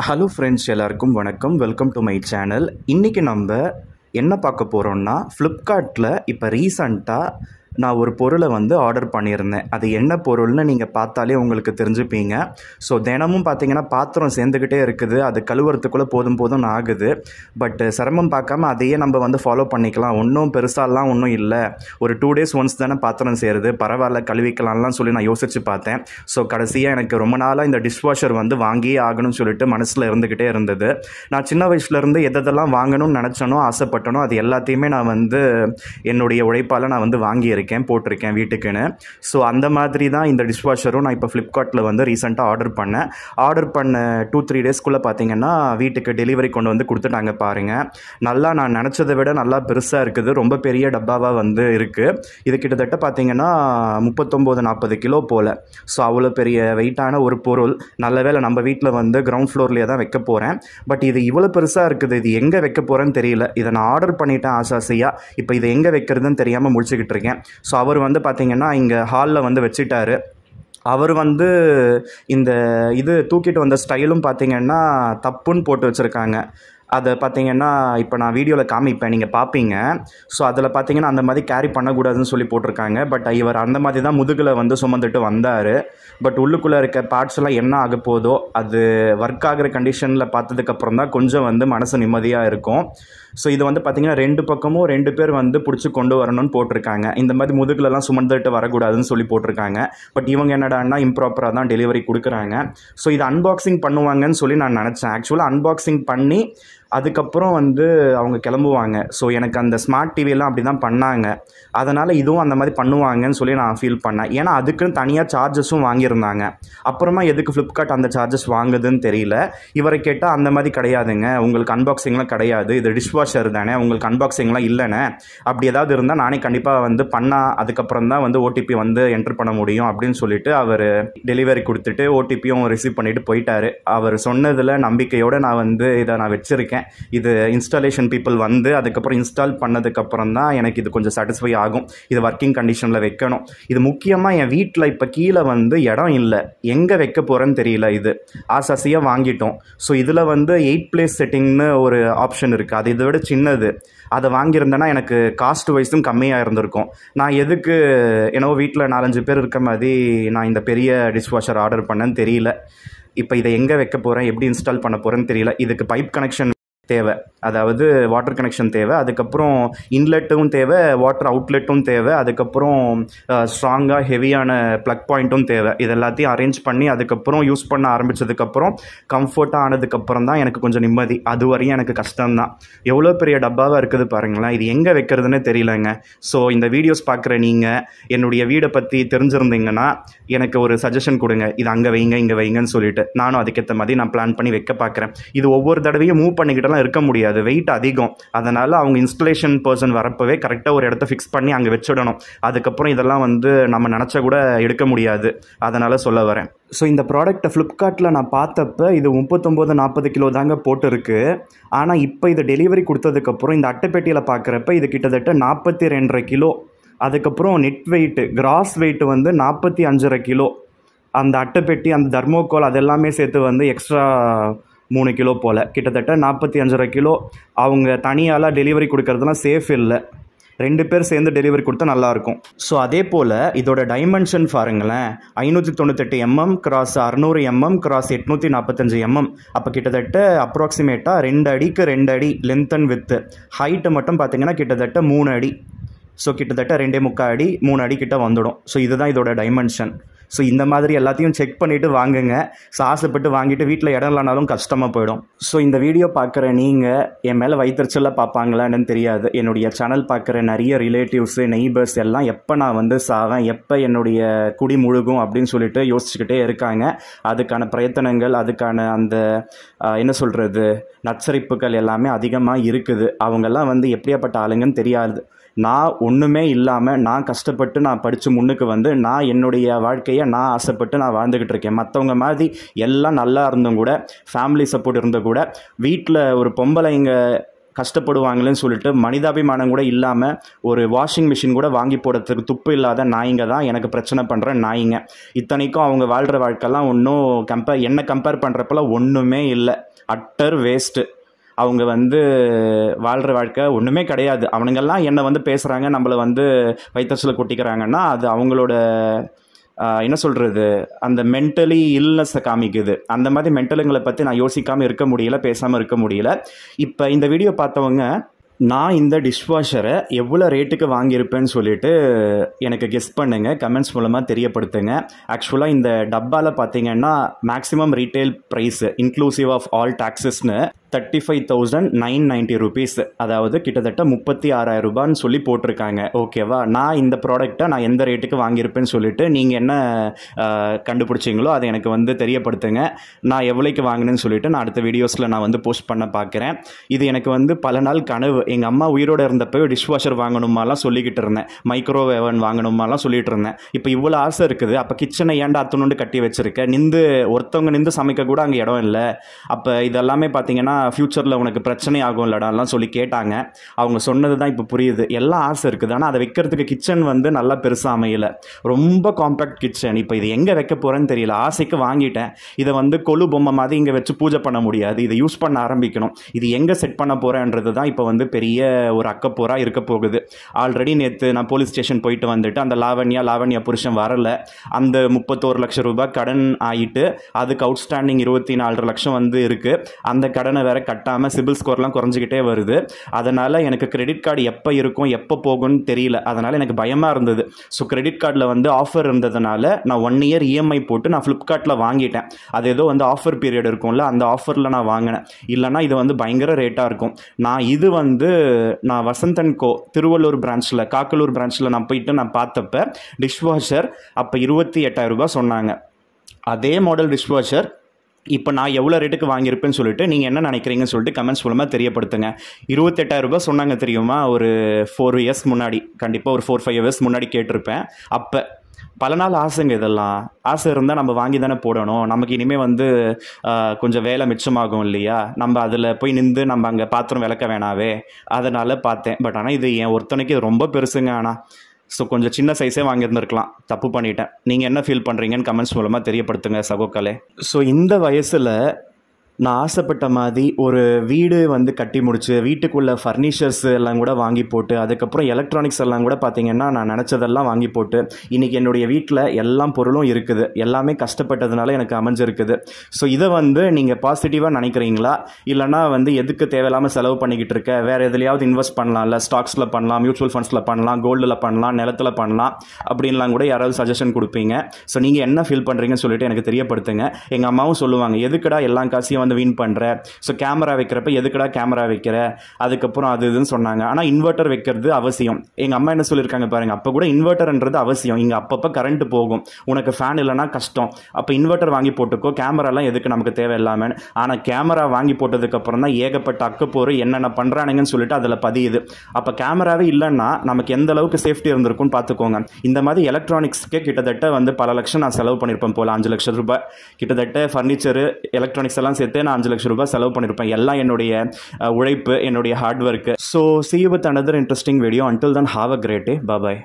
Hello friends, எல்லாருக்கும் வணக்கம். Welcome to my channel. இன்றைக்கி நம்ம என்ன பார்க்க போகிறோம்னா, ஃப்ளிப்கார்ட்டில் இப்போ ரீசண்டாக நான் ஒரு பொருளை ஆர்டர் பண்ணியிருந்தேன். அது என்ன பொருள்னு நீங்கள் பார்த்தாலே உங்களுக்கு தெரிஞ்சுப்பீங்க. ஸோ தினமும் பார்த்தீங்கன்னா பாத்திரம் சேர்ந்துக்கிட்டே இருக்குது. அது கழுவுறதுக்குள்ளே போதும் ஆகுது. பட் சிரமம் பார்க்காம அதையே நம்ம ஃபாலோ பண்ணிக்கலாம். ஒன்றும் பெருசாலாம் ஒன்றும் இல்லை. ஒரு 2 days ஒன்ஸ் தானே பாத்திரம் சேருது, பரவாயில்ல கழுவிக்கலாம்லாம் சொல்லி நான் யோசித்து பார்த்தேன். ஸோ கடைசியாக எனக்கு ரொம்ப நாளாக இந்த டிஷ்வாஷர் வாங்கியே ஆகணும்னு சொல்லிட்டு மனசில் இருந்துக்கிட்டே இருந்தது. நான் சின்ன வயசுலேருந்து எதெல்லாம் வாங்கணும்னு நினச்சனோ, ஆசைப்பட்டனோ அது எல்லாத்தையுமே நான் என்னுடைய உழைப்பால் நான் வாங்கியிருக்கேன், போட்டிருக்கேன் வீட்டுக்குன்னு. ஸோ அந்த மாதிரி தான் இந்த டிஷ்வாஷரும் நான் இப்போ ஃப்ளிப்கார்ட்டில் ரீசெண்டாக ஆர்டர் பண்ண 2-3 டேஸ்க்குள்ளே பார்த்தீங்கன்னா வீட்டுக்கு டெலிவரி கொண்டு கொடுத்துட்டாங்க. பாருங்கள், நல்லா நான் நினச்சதை விட நல்லா பெருசாக இருக்குது. ரொம்ப பெரிய டப்பாவாக இருக்குது. இது கிட்டத்தட்ட பார்த்தீங்கன்னா 39-40 கிலோ போல். ஸோ அவ்வளோ பெரிய வெயிட்டான ஒரு பொருள். நல்ல வேளை நம்ம வீட்டில் கிரவுண்ட் ஃப்ளோர்லேயே தான் வைக்க போகிறேன். பட் இது இவ்வளோ பெருசாக இருக்குது. இது எங்கே வைக்க போகிறேன்னு தெரியல. இதை நான் ஆர்டர் பண்ணிட்டேன் ஆசாசியாக. இப்போ இதை எங்கே வைக்கிறதுன்னு தெரியாமல் முடிச்சுக்கிட்டு இருக்கேன். ஸோ அவர் பார்த்தீங்கன்னா இங்கே ஹாலில் வச்சுட்டாரு. அவர் இந்த இது தூக்கிட்டு வந்த ஸ்டைலும் பார்த்தீங்கன்னா தப்புன்னு போட்டு வச்சுருக்காங்க. அதை பார்த்தீங்கன்னா இப்போ நான் வீடியோவில் காமிப்பேன், நீங்கள் பார்ப்பீங்க. ஸோ அதில் பார்த்தீங்கன்னா அந்த மாதிரி கேரி பண்ணக்கூடாதுன்னு சொல்லி போட்டிருக்காங்க. பட் இவர் அந்த மாதிரி தான் முதுகில் சுமந்துட்டு வந்தார். பட் உள்ளுக்குள்ளே இருக்க பார்ட்ஸ் எல்லாம் என்ன ஆக போதோ, அது ஒர்க் ஆகிற கண்டிஷனில் பார்த்ததுக்கப்புறம் தான் கொஞ்சம் மனசு நிம்மதியாக இருக்கும். ஸோ இது பார்த்தீங்கன்னா 2 பக்கமும் 2 பேர் பிடிச்சி கொண்டு வரணும்னு போட்டிருக்காங்க. இந்த மாதிரி முதுகுலலாம் சுமந்துட்டு வரக்கூடாதுன்னு சொல்லி போட்டிருக்காங்க. பட் இவங்க என்னடான்னா இம்ப்ராப்பராக தான் டெலிவரி கொடுக்குறாங்க. ஸோ இது அன்பாக்சிங் பண்ணுவாங்கன்னு சொல்லி நான் நினச்சேன். ஆக்சுவலாக அன்பாக்சிங் பண்ணி அதுக்கப்புறம் அவங்க கிளம்புவாங்க. ஸோ எனக்கு அந்த ஸ்மார்ட் டிவியெல்லாம் அப்படி தான் பண்ணாங்க. அதனால் இதுவும் அந்த மாதிரி பண்ணுவாங்கன்னு சொல்லி நான் ஃபீல் பண்ணேன். ஏன்னா அதுக்குன்னு தனியாக சார்ஜஸும் வாங்கியிருந்தாங்க. அப்புறமா எதுக்கு ஃப்ளிப்கார்ட் அந்த சார்ஜஸ் வாங்குதுன்னு தெரியல. இவரை கேட்டால் அந்த மாதிரி கிடையாதுங்க, உங்களுக்கு அன்பாக்சிங்லாம் கிடையாது, இது டிஷ்வாஷர் தானே, உங்களுக்கு அன்பாக்சிங்லாம் இல்லைண்ணே. அப்படி ஏதாவது இருந்தால் நானே கண்டிப்பாக பண்ணால் அதுக்கப்புறம் தான் ஓடிபி என்டர் பண்ண முடியும் அப்படின்னு சொல்லிட்டு அவர் டெலிவரி கொடுத்துட்டு ஓடிபியும் ரிசீவ் பண்ணிவிட்டு போயிட்டார். அவர் சொன்னதில் நம்பிக்கையோடு நான் இதை நான் வச்சுருக்கேன். இது இன்ஸ்டாலேஷன் பீப்புள் அதுக்கப்புறம் இன்ஸ்டால் பண்ணதுக்கப்புறம் தான் எனக்கு இது கொஞ்சம் சாட்டிஸ்ஃபை ஆகும். இது ஒர்க்கிங் கண்டிஷனில் வைக்கணும். இது முக்கியமாக என் வீட்டில் இப்போ கீழே இடம் இல்லை, எங்கே வைக்க போகிறேன்னு தெரியல. இது ஆசாசியாக வாங்கிட்டோம். ஸோ இதில் 8 பிளேஸ் செட்டிங்னு ஒரு ஆப்ஷன் இருக்குது. அது இதை விட சின்னது. அதை வாங்கியிருந்தேன்னா எனக்கு காஸ்ட் வைஸும் கம்மியாக இருந்திருக்கும். நான் எதுக்கு என்னவோ வீட்டில் 4-5 பேர் இருக்க மாதிரி நான் இந்த பெரிய டிஷ்வாஷர் ஆர்டர் பண்ணேன்னு தெரியல. இப்போ இதை எங்கே வைக்க போகிறேன், எப்படி இன்ஸ்டால் பண்ண போகிறேன்னு தெரியல. இதுக்கு பைப் கனெக்ஷன் தேவை, அதாவது வாட்டர் கனெக்ஷன் தேவை. அதுக்கப்புறம் இன்லெட்டும் தேவை, வாட்டர் அவுட்லெட்டும் தேவை. அதுக்கப்புறம் ஸ்ட்ராங்காக ஹெவியான ப்ளக் பாயிண்ட்டும் தேவை. இது எல்லாத்தையும் அரேஞ்ச் பண்ணி அதுக்கப்புறம் யூஸ் பண்ண ஆரம்பித்ததுக்கப்புறம் கம்ஃபர்ட்டாக ஆனதுக்கப்புறம் தான் எனக்கு கொஞ்சம் நிம்மதி. அது வரையும் எனக்கு கஷ்டம்தான். எவ்வளோ பெரிய டப்பாவாக இருக்குது பாருங்களேன். இது எங்கே வைக்கிறதுன்னு தெரியலங்க. ஸோ இந்த வீடியோஸ் பார்க்குற நீங்கள் என்னுடைய வீடை பற்றி தெரிஞ்சிருந்தீங்கன்னா எனக்கு ஒரு சஜஷன் கொடுங்க. இது அங்கே வைங்க, இங்கே வைங்கன்னு சொல்லிட்டு நானும் அதுக்கேற்ற மாதிரி நான் பிளான் பண்ணி வைக்க பார்க்குறேன். இது ஒவ்வொரு தடவையும் மூவ் பண்ணிக்கிட்டலாம் இருக்க முடியாது, வெயிட் அதிகம். அதனால் அவங்க இன்ஸ்டலேஷன் பர்சன் வரப்பவே கரெக்டாக ஒரு இடத்த ஃபிக்ஸ் பண்ணி அங்கே வச்சிடணும். அதுக்கப்புறம் இதெல்லாம் நம்ம நினச்சா கூட எடுக்க முடியாது. அதனால் சொல்ல வரேன். ஸோ இந்த ப்ராடக்ட்டை ஃப்ளிப்கார்ட்டில் நான் பார்த்தப்ப இது 39-40 கிலோ தாங்க போட்டிருக்கு. ஆனால் இப்போ இதை டெலிவரி கொடுத்ததுக்கப்புறம் இந்த அட்டைப்பெட்டியில் பார்க்குறப்ப இது கிட்டத்தட்ட 42.5 கிலோ. அதுக்கப்புறம் net weight, cross weight 45.5 kilo. அந்த அட்டைப்பெட்டி, அந்த தர்மோகோல் அதெல்லாமே சேர்த்து எக்ஸ்ட்ரா 3 கிலோ போல், கிட்டத்தட்ட 45.5 கிலோ. அவங்க தனியால் டெலிவரி கொடுக்கறதுலாம் சேஃப் இல்லை. 2 பேர் சேர்ந்து டெலிவரி கொடுத்தா நல்லாயிருக்கும். ஸோ அதே போல் இதோட டைமென்ஷன் பாருங்களேன். 598 mm × 600 mm × 845 mm. அப்போ கிட்டத்தட்ட அப்ராக்சிமேட்டாக 2 அடிக்கு 2 அடி லென்த் அண்ட் வித்து. ஹைட்டு மட்டும் பார்த்தீங்கன்னா கிட்டத்தட்ட 3 அடி. ஸோ கிட்டத்தட்ட 2.25 அடி 3 அடி கிட்ட வந்துடும். ஸோ இதுதான் இதோட டைமென்ஷன். ஸோ இந்த மாதிரி எல்லாத்தையும் செக் பண்ணிவிட்டு வாங்குங்க. ஸோ ஆசைப்பட்டு வாங்கிட்டு வீட்டில் இடம் இல்லைனாலும் கஷ்டமாக போயிடும். ஸோ இந்த வீடியோ பார்க்குற நீங்கள் என் மேலே வைத்தறிச்சலாக பார்ப்பாங்களான்னு தெரியாது. என்னுடைய சேனல் பார்க்குற நிறைய ரிலேட்டிவ்ஸு, நெய்பர்ஸ் எல்லாம் எப்போ நான் சாவேன், எப்போ என்னுடைய குடி முழுகும் அப்படின்னு சொல்லிட்டு யோசிச்சுக்கிட்டே இருக்காங்க. அதுக்கான பிரயத்தனங்கள், அதுக்கான அந்த என்ன சொல்கிறது, நச்சரிப்புகள் எல்லாமே அதிகமாக இருக்குது. அவங்கெல்லாம் எப்படியாப்பட்ட ஆளுங்கன்னு தெரியாது. நான் ஒன்றுமே இல்லாமல் நான் கஷ்டப்பட்டு நான் படித்து முன்னுக்கு நான் என்னுடைய வாழ்க்கையை நான் ஆசைப்பட்டு நான் வாழ்ந்துக்கிட்டு இருக்கேன். மற்றவங்க மாதிரி எல்லாம் நல்லா இருந்தும் கூட, ஃபேமிலி சப்போர்ட் இருந்தும் கூட, வீட்டில் ஒரு பொம்பளைங்க கஷ்டப்படுவாங்களேன்னு சொல்லிட்டு மனிதாபிமானம் கூட இல்லாமல் ஒரு வாஷிங் மிஷின் கூட வாங்கி போடுறதுக்கு துப்பு இல்லாத நாய்ங்க தான் எனக்கு பிரச்சனை பண்ணுற நாய்ங்க. இத்தனைக்கும் அவங்க வாழ்கிற வாழ்க்கைலாம் ஒன்றும் என்ன கம்பேர் பண்ணுறப்பெல்லாம் ஒன்றுமே இல்லை. Utter waste. அவங்க வந்து வாழ்கிற வாழ்க்கை ஒன்றுமே கிடையாது. அவனுங்கெல்லாம் என்னை வந்து பேசுகிறாங்க, நம்மளை வந்து வயிற்றுல கொட்டிக்கிறாங்கன்னா அது அவங்களோட என்ன சொல்கிறது, அந்த மென்டலி இல்னஸை காமிக்குது. அந்த மாதிரி மென்டலுங்களை பற்றி நான் யோசிக்காமல் இருக்க முடியல, பேசாமல் இருக்க முடியல. இப்போ இந்த வீடியோ பார்த்தவங்க நான் இந்த டிஷ்வாஷரை எவ்வளோ ரேட்டுக்கு வாங்கியிருப்பேன்னு சொல்லிட்டு எனக்கு கெஸ் பண்ணுங்கள், கமெண்ட்ஸ் மூலமாக தெரியப்படுத்துங்க. ஆக்சுவலாக இந்த டப்பாவில் பார்த்தீங்கன்னா maximum retail price inclusive of all டாக்ஸஸ்னு 35,990 rupees, அதாவது கிட்டத்தட்ட 36,000 ரூபான்னு சொல்லி போட்டிருக்காங்க. ஓகேவா, நான் இந்த ப்ராடக்டை நான் எந்த ரேட்டுக்கு வாங்கியிருப்பேன்னு சொல்லிட்டு நீங்கள் என்ன கண்டுபிடிச்சிங்களோ அதை எனக்கு வந்து தெரியப்படுத்துங்க. நான் எவ்வளோக்கு வாங்கினேன்னு சொல்லிட்டு நான் அடுத்த வீடியோஸில் நான் வந்து போஸ்ட் பண்ண பார்க்குறேன். இது எனக்கு வந்து பல நாள் கனவு. எங்கள் அம்மா உயிரோடு இருந்தப்போ டிஷ்வாஷர் வாங்கணுமாலாம் சொல்லிக்கிட்டு இருந்தேன், மைக்ரோவேவன் வாங்கணுமாலாம் சொல்லிட்டு இருந்தேன். இப்போ இவ்வளோ ஆசை இருக்குது, அப்போ கிச்சனை ஏன்டா அத்தணுண்டு கட்டி வச்சுருக்கேன், ஒருத்தவங்க நின்று சமைக்க கூட அங்கே இடம் இல்லை. அப்போ இதெல்லாமே பார்த்தீங்கன்னா ஃப்யூச்சரில் உனக்கு பிரச்சனை ஆகும் இல்லடாலாம் சொல்லி கேட்டாங்க. அவங்க சொன்னது தான் இப்போ புரியுது. எல்லாம் ஆசை இருக்குது, ஆனால் அதை வைக்கிறதுக்கு கிச்சன் வந்து நல்லா பெருசாக அமையலை, ரொம்ப காம்பேக்ட் கிச்சன். இப்போ இது எங்கே வைக்க போகிறேன்னு தெரியல. ஆசைக்கு வாங்கிட்டேன். இதை வந்து கொலு பொம்மை மாதிரி இங்கே வச்சு பூஜை பண்ண முடியாது, இதை யூஸ் பண்ண ஆரம்பிக்கணும். இது எங்கே செட் பண்ண போகிறேன்றது தான் இப்போ வந்து பெரிய ஒரு அக்கப்போராக இருக்க போகுது. ஆல்ரெடி நேற்று நான் போலீஸ் ஸ்டேஷன் போயிட்டு வந்துட்டு அந்த லாவண்யா புருஷன் வரலை, அந்த 31 லட்சம் ரூபாய் கடன் ஆகிட்டு அதுக்கு அவுட்ஸ்டாண்டிங் 24 லட்சம் வந்து இருக்குது. அந்த கடனை வேற கட்டாமல் சிபில் ஸ்கோர்லாம் குறைஞ்சிக்கிட்டே வருது. அதனால் எனக்கு கிரெடிட் கார்டு எப்போ இருக்கும் எப்போ போகும்னு தெரியல. அதனால் எனக்கு பயமாக இருந்தது. ஸோ கிரெடிட் கார்டில் வந்து ஆஃபர் இருந்ததுனால நான் 1 year EMI போட்டு நான் ஃப்ளிப்கார்ட்டில் வாங்கிட்டேன். அது ஏதோ வந்து ஆஃபர் பீரியட் இருக்கும்ல, அந்த ஆஃபரில் நான் வாங்கினேன். இல்லைனா இது வந்து பயங்கர ரேட்டாக இருக்கும். இது வந்து நான் வசந்த் அண்ட் கோ திருவள்ளூர் பிரான்ச்சில் காக்கலூர் பிரான்ச்சில் நான் போயிட்டு நான் பார்த்தப்ப டிஷ்வாஷர் அப்போ 28,000 ரூபாய் சொன்னாங்க. அதே மாடல் டிஷ்வாஷர் இப்போ நான் எவ்வளோ ரேட்டுக்கு வாங்கியிருப்பேன்னு சொல்லிட்டு நீங்கள் என்ன நினைக்கிறீங்கன்னு சொல்லிட்டு கமெண்ட்ஸ் மூலமாக தெரியப்படுத்துங்க. 28,000 ரூபாய் சொன்னாங்க தெரியுமா, ஒரு 4 years முன்னாடி, கண்டிப்பாக ஒரு 4-5 years முன்னாடி கேட்டிருப்பேன். அப்போ பல நாள் ஆசைங்க. இதெல்லாம் ஆசை இருந்தால் நம்ம வாங்கி தானே போடணும். நமக்கு இனிமேல் வந்து கொஞ்சம் வேலை மிச்சமாகும் இல்லையா, நம்ம அதில் போய் நின்று நம்ம அங்கே பாத்திரம் விளக்க வேணாவே, அதனால் பார்த்தேன். பட் ஆனால் இது என் ஒருத்தனைக்கு இது ரொம்ப பெருசுங்க. ஆனால் ஸோ கொஞ்சம் சின்ன சைஸே வாங்கியிருந்துருக்கலாம், தப்பு பண்ணிட்டேன். நீங்கள் என்ன ஃபீல் பண்ணுறீங்கன்னு கமெண்ட்ஸ் மூலமாக தெரியப்படுத்துங்க சகோக்களே. ஸோ இந்த வயசில் நான் ஆசைப்பட்ட மாதிரி ஒரு வீடு வந்து கட்டி முடிச்சு வீட்டுக்குள்ளே ஃபர்னிச்சர்ஸ் எல்லாம் கூட வாங்கி போட்டு அதுக்கப்புறம் எலக்ட்ரானிக்ஸ் எல்லாம் கூட பார்த்திங்கன்னா நான் நினச்சதெல்லாம் வாங்கி போட்டு இன்றைக்கி என்னுடைய வீட்டில் எல்லாம் பொருளும் இருக்குது. எல்லாமே கஷ்டப்பட்டதுனால எனக்கு அமைஞ்சிருக்குது. ஸோ இதை வந்து நீங்கள் பாசிட்டிவாக நினைக்கிறீங்களா, இல்லைனா வந்து எதுக்கு தேவையில்லாமல் செலவு பண்ணிக்கிட்டு இருக்க, வேறு எதுலையாவது இன்வெஸ்ட் பண்ணலாம்ல, ஸ்டாக்ஸில் பண்ணலாம், மியூச்சுவல் ஃபண்ட்ஸில் பண்ணலாம், கோல்டில் பண்ணலாம், நிலத்தில் பண்ணலாம் அப்படின்லாம் கூட யாராவது சஜஷன் கொடுப்பீங்க. ஸோ நீங்கள் என்ன ஃபீல் பண்ணுறீங்கன்னு சொல்லிட்டு எனக்கு தெரியப்படுத்துங்க. எங்கள் அம்மாவும் சொல்லுவாங்க, எதுக்குடா எல்லா காசையும் வந்து வீண் பண்ணுற, ஸோ கேமரா வைக்கிறப்ப எதுக்கடா கேமரா வைக்கிற, அதுக்கப்புறம் அது இதுன்னு சொன்னாங்க. ஆனால் இன்வெர்ட்டர் வைக்கிறது அவசியம். எங்கள் அம்மா என்ன சொல்லியிருக்காங்க பாருங்க, அப்போ கூட இன்வெர்ட்டர்ன்றது அவசியம், இங்கே அப்பப்போ கரண்ட் போகும், உனக்கு ஃபேன் இல்லைனா கஷ்டம், அப்போ இன்வெர்ட்டர் வாங்கி போட்டுக்கோ, கேமராலாம் எதுக்கு நமக்கு தேவையில்லாமல். ஆனால் கேமரா வாங்கி போட்டதுக்கப்புறம் தான் ஏகப்பட்ட அக்கப்போர் என்னென்ன பண்ணுறானுங்கன்னு சொல்லிட்டு அதில் பதியுது. அப்போ கேமராவே இல்லைன்னா நமக்கு எந்த அளவுக்கு சேஃப்டி இருந்திருக்கும்னு பார்த்துக்கோங்க. இந்த மாதிரி எலக்ட்ரானிக்ஸ்க்கே கிட்டத்தட்ட வந்து பல லட்சம் நான் செலவு பண்ணியிருப்பேன் போல், 5 லட்சம் ரூபாய் கிட்டத்தட்ட ஃபர்னிச்சரு எலக்ட்ரானிக்ஸ் எல்லாம் சேர்த்து நான் 5 லட்சம் ரூபாய் செலவு பண்ணியிருப்பேன். எல்லாம் என்னுடைய உழைப்பு, என்னுடைய hard work. So see you with another interesting video. Until then, have a great day. Bye bye.